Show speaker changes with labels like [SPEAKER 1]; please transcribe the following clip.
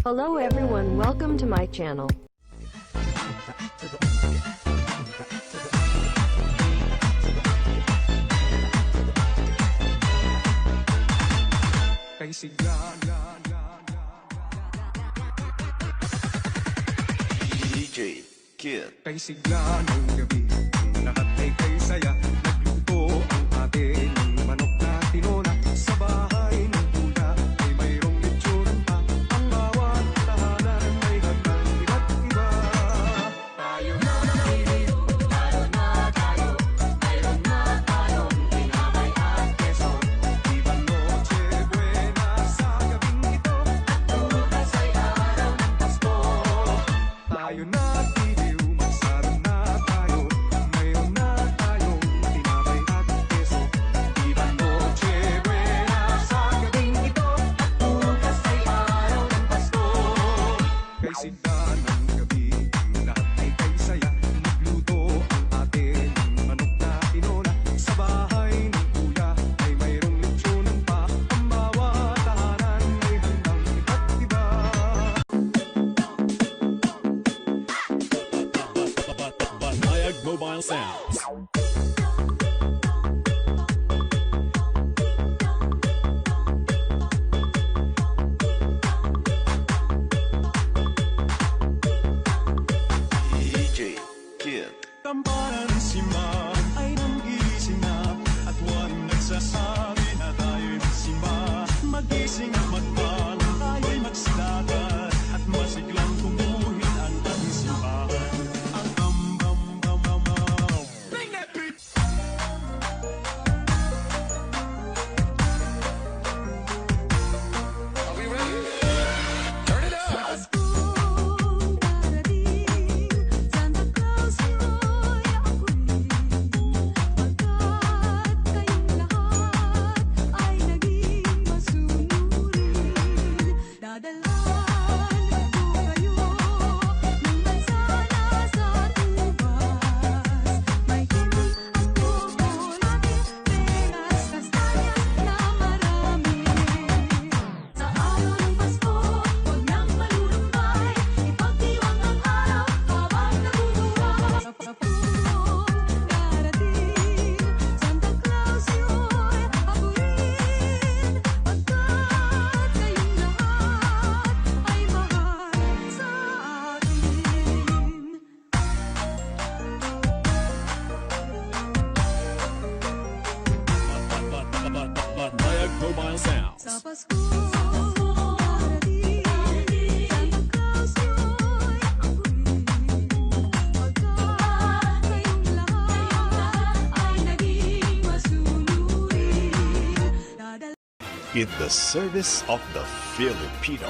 [SPEAKER 1] Hello everyone, welcome to my channel.
[SPEAKER 2] Kay sigla
[SPEAKER 3] DJ Kid.
[SPEAKER 2] Kay sigla ng gabi, lahat ay kay saya. Nagluto ang ate ng manok na tinona. Sa bahay ng kuya ay mayroong lechon pa. Ang bawat tahanan may handang iba't iba. Tayo na mayroon na tayong tinapay at keso. Iba noche buena sa gabing ito. At bukas ay araw ng Pasko. Tayo na tiliw, magsaro na tayo. Mayroon na tayong tinapay at keso. Iba noche buena sa gabing ito. At bukas ay araw ng Pasko. Kay sigla ng gabi, lahat ay kay saya. Nagluto ang ate ng manok na tinona. Sa bahay ng kuya ay mayroong lechonan pa. Ang bawat tahanan may handang iba't iba.
[SPEAKER 4] Banayag Mobile Sounds.
[SPEAKER 3] DJ Kid.
[SPEAKER 2] Tamparan si Ma ay nanggising na at waring nagsasabi na tayo'y magsimba. Magising at magpal, tayo'y magsidagat at masiglang tumuhin ang ating simbahan. Ang bam-bam-bam-bam-bam. Bring that beat! Are we ready? Turn it up!
[SPEAKER 5] Paskong darating, Santa Claus mo'y ako'y pagkat kayong lahat ay naging masunurin. Dadalhan ko kayo ng mansanas at ubas. May himig at tsokolate, peras, kastanyas na marami. Sa araw ng Pasko, huwag nang malulumbay. Ipagdiwang ang araw habang nabubuhay. Sa Paskong darating, Santa Claus mo'y habuin. Pagkat kayong lahat ay mahal sa akin.
[SPEAKER 4] Banayag Mobile Sounds.
[SPEAKER 5] Sa Paskong darating, Santa Claus mo'y ako'y pagkat kayong lahat ay naging masunurin.
[SPEAKER 6] In the service of the Filipino.